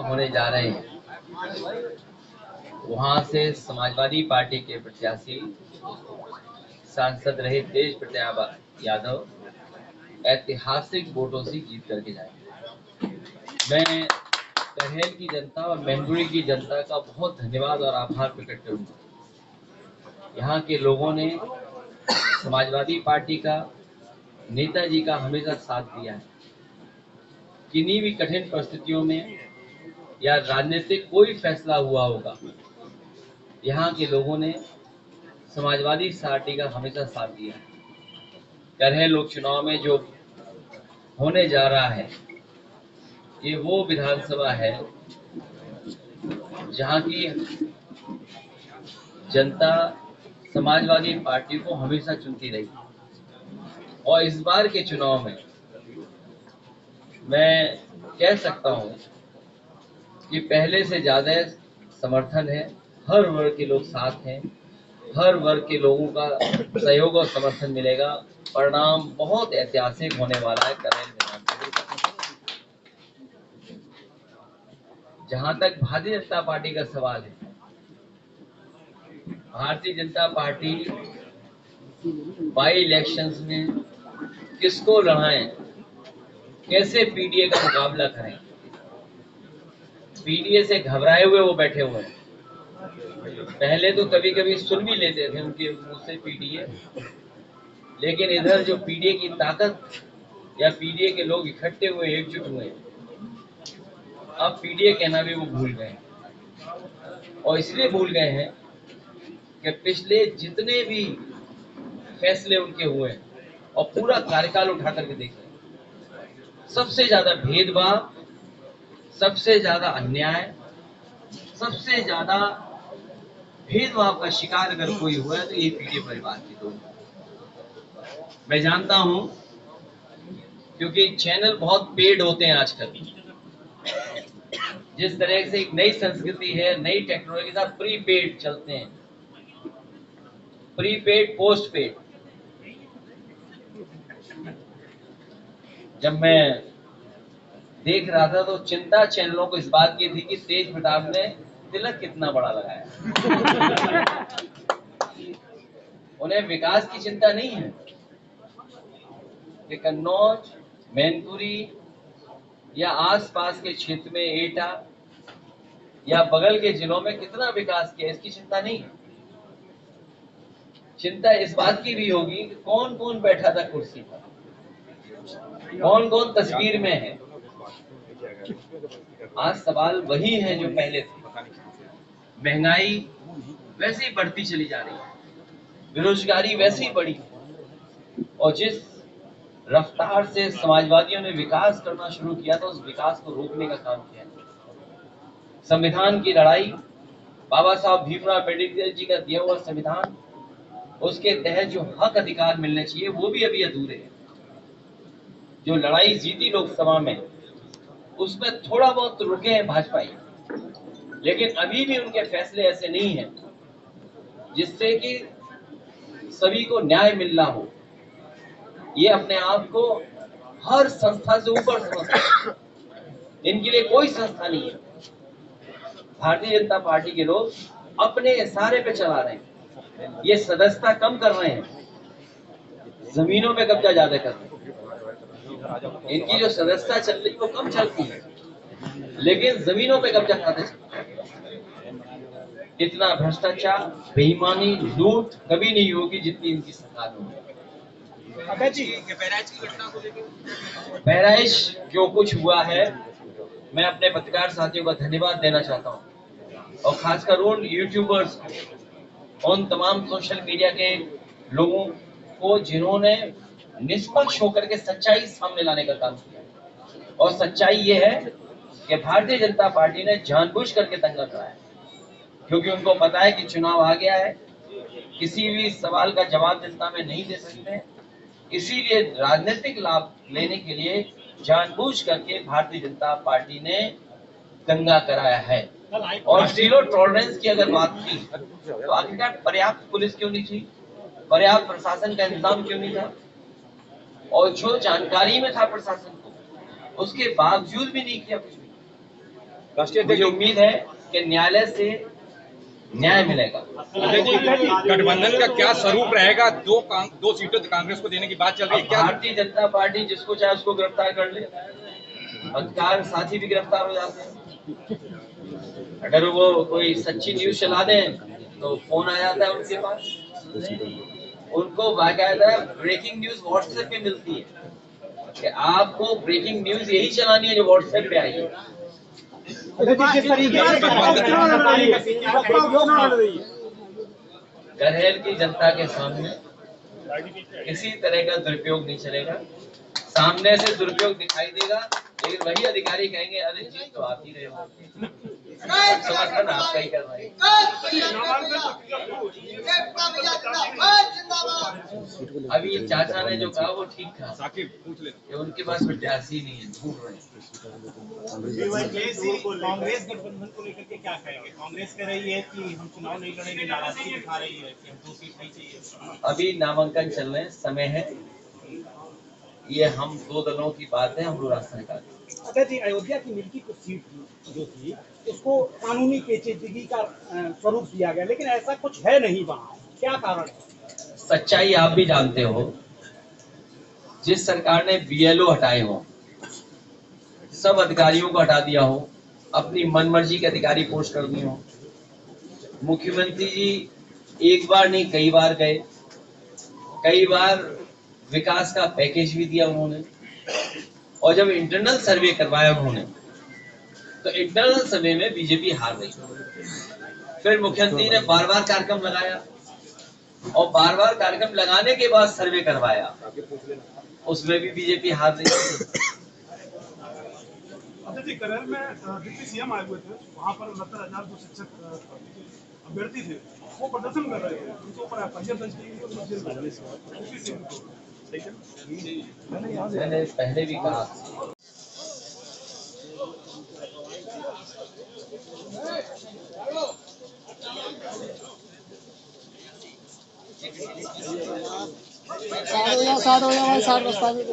होने जा रहे हैं, वहां से समाजवादी पार्टी के प्रत्याशी सांसद रहे तेज प्रताप यादव ऐतिहासिक वोटों से जीत करके जाएंगे। मैं करहेल की जनता और मैनपुरी की जनता का बहुत धन्यवाद और आभार प्रकट करूंगा। यहाँ के लोगों ने समाजवादी पार्टी का, नेताजी का हमेशा साथ दिया है। किन्हीं भी कठिन परिस्थितियों में या राजनीतिक कोई फैसला हुआ होगा, यहाँ के लोगों ने समाजवादी पार्टी का हमेशा साथ दिया है। करहेल उपचुनाव में जो होने जा रहा है, ये वो विधानसभा है जहाँ की जनता समाजवादी पार्टी को हमेशा चुनती रही, और इस बार के चुनाव में मैं कह सकता हूं कि पहले से ज्यादा समर्थन है। हर वर्ग के लोग साथ हैं, हर वर्ग के लोगों का सहयोग और समर्थन मिलेगा। परिणाम बहुत ऐतिहासिक होने वाला है करेल विधानसभा। जहां तक भारतीय जनता पार्टी का सवाल है, Bharatiya Janata party by elections में किसको लड़ाएं, कैसे पीडीए का मुकाबला करें। पीडीए से घबराए हुए वो बैठे हुए हैं। पहले तो कभी कभी सुन भी लेते थे उनके मुंह से पीडीए, लेकिन इधर जो पीडीए की ताकत या पीडीए के लोग इकट्ठे हुए, एकजुट हुए, अब पीडीए कहना भी वो भूल गए। और इसलिए भूल गए हैं कि पिछले जितने भी फैसले उनके हुए और पूरा कार्यकाल उठा करके देखें, सबसे ज्यादा भेदभाव, सबसे ज्यादा अन्याय, सबसे ज्यादा भेदभाव का शिकार अगर कोई हुआ है तो ये पीडीए परिवार के लोग। मैं जानता हूं, क्योंकि चैनल बहुत पेड होते हैं आजकल। जिस तरह से एक नई संस्कृति है, नई टेक्नोलॉजी के साथ प्रीपेड चलते हैं, प्रीपेड पोस्ट पेड। जब मैं देख रहा था तो चिंता चैनलों को इस बात की थी कि तेज प्रताप ने तिलक कितना बड़ा लगाया। उन्हें विकास की चिंता नहीं है कि कन्नौज, मैनपुरी या आसपास के क्षेत्र में एटा या बगल के जिलों में कितना विकास किया, इसकी चिंता नहीं है। चिंता इस बात की भी होगी कि कौन कौन बैठा था कुर्सी पर, कौन कौन तस्वीर में है। आज सवाल वही है जो पहले थे। महंगाई वैसे ही बढ़ती चली जा रही है, बेरोजगारी वैसे ही बढ़ी, और जिस रफ्तार से समाजवादियों ने विकास करना शुरू किया था, उस विकास को रोकने का काम किया। संविधान की लड़ाई, बाबा साहब भीमराव अम्बेडकर जी का दिया हुआ संविधान, उसके तहत जो हक अधिकार मिलने चाहिए वो भी अभी अधूरे हैं। जो लड़ाई जीती लोकसभा में, उसमें थोड़ा बहुत रुके हैं भाजपाई, लेकिन अभी भी उनके फैसले ऐसे नहीं हैं जिससे कि सभी को न्याय मिल रहा हो। ये अपने आप को हर संस्था से ऊपर समझते हैं, इनके लिए कोई संस्था नहीं है। भारतीय जनता पार्टी के लोग अपने इशारे पे चला रहे हैं। ये सदस्यता कम कर रहे हैं, जमीनों पे कब्जा ज्यादा कर रहे हैं। इनकी जो सदस्यता चल रही है वो कम चलती है, लेकिन जमीनों पे कब्जा ज्यादा चलता है। इतना भ्रष्टाचार, बेईमानी, लूट कभी नहीं होगी जितनी इनकी सरकार में। बहराइच जो कुछ हुआ है, मैं अपने पत्रकार साथियों का धन्यवाद देना चाहता हूं, और खासकर उन यूट्यूबर्स, उन तमाम सोशल मीडिया के लोगों को जिन्होंने निष्पक्ष होकर के सच्चाई सामने लाने का काम किया। और सच्चाई ये है कि भारतीय जनता पार्टी ने जानबूझ करके दंगा कराया, क्योंकि उनको पता है कि चुनाव आ गया है, किसी भी सवाल का जवाब जनता में नहीं दे सकते। इसीलिए राजनीतिक लाभ लेने के लिए जानबूझ करके भारतीय जनता पार्टी ने दंगा कराया है। और जीरो टॉलरेंस की अगर बात की तो आखिरकार पर्याप्त पुलिस क्यों नहीं थी, पर्याप्त प्रशासन का इंतजाम क्यों नहीं था, और जो जानकारी में था प्रशासन को, उसके बावजूद भी नहीं किया कुछ भी। मुझे उम्मीद है कि न्यायालय से न्याय मिलेगा। गठबंधन का क्या स्वरूप रहेगा? दो सीटें कांग्रेस को देने की बात चल रही है क्या? भारतीय जनता पार्टी जिसको चाहे उसको गिरफ्तार कर ले, पत्रकार साथी भी गिरफ्तार हो जाते हैं। अगर वो कोई सच्ची न्यूज चला दें तो फोन आ जाता है उनके पास, उनको बाकायदा ब्रेकिंग न्यूज व्हाट्सएप पे मिलती है कि आपको ब्रेकिंग न्यूज यही चलानी है जो व्हाट्सएप पे आई है। गरहेल की जनता के सामने किसी तरह का दुरुपयोग नहीं चलेगा। सामने से दुरुपयोग दिखाई देगा, लेकिन वही अधिकारी कहेंगे अरे जीत तो आप ही रहे हो, समर्थन आपका ही कर रहे हैं। अभी ये चाचा ने जो कहा वो ठीक था, कि उनके पास प्रत्याशी नहीं है, ढूंढ रहे हैं। कांग्रेस गठबंधन को लेकर के क्या कहेंगे? कांग्रेस कह रही है कि हम चुनाव नहीं लड़ेंगे, नाराजगी दिखा रही है कि हम 2 सीट नहीं चाहिए। अभी नामांकन चल रहे हैं, समय है, ये हम दो दलों की बात है, हम लोग रास्ता निकालेंगे। अच्छा जी, अयोध्या की मिल्की कुछ सीट जो थी उसको कानूनी पेचीदगी का स्वरूप दिया गया, लेकिन ऐसा कुछ है नहीं वहाँ, क्या कारण है? सच्चाई आप भी जानते हो, जिस सरकार ने बीएलओ हटाए हो, सब अधिकारियों को हटा दिया हो, अपनी मनमर्जी के अधिकारी पोस्ट कर दिए हो, मुख्यमंत्री जी एक बार नहीं कई बार गए, कई बार विकास का पैकेज भी दिया उन्होंने, और जब इंटरनल सर्वे करवाया उन्होंने तो इंटरनल सर्वे में बीजेपी हार गई। फिर मुख्यमंत्री ने बार बार कार्यक्रम लगाया और बार बार कार्यक्रम लगाने के बाद सर्वे करवाया, उसमें भी बीजेपी हार गई। करेल में डिप्टी सीएम आए हुए थे, वहाँ पर 69,000 जो शिक्षक अभ्यर्थी थे वो प्रदर्शन कर रहे थे, उनके ऊपर एफआईआर दर्ज की। मैंने पहले भी कहा साथ हो जाओ भाई, साथ रास्ता में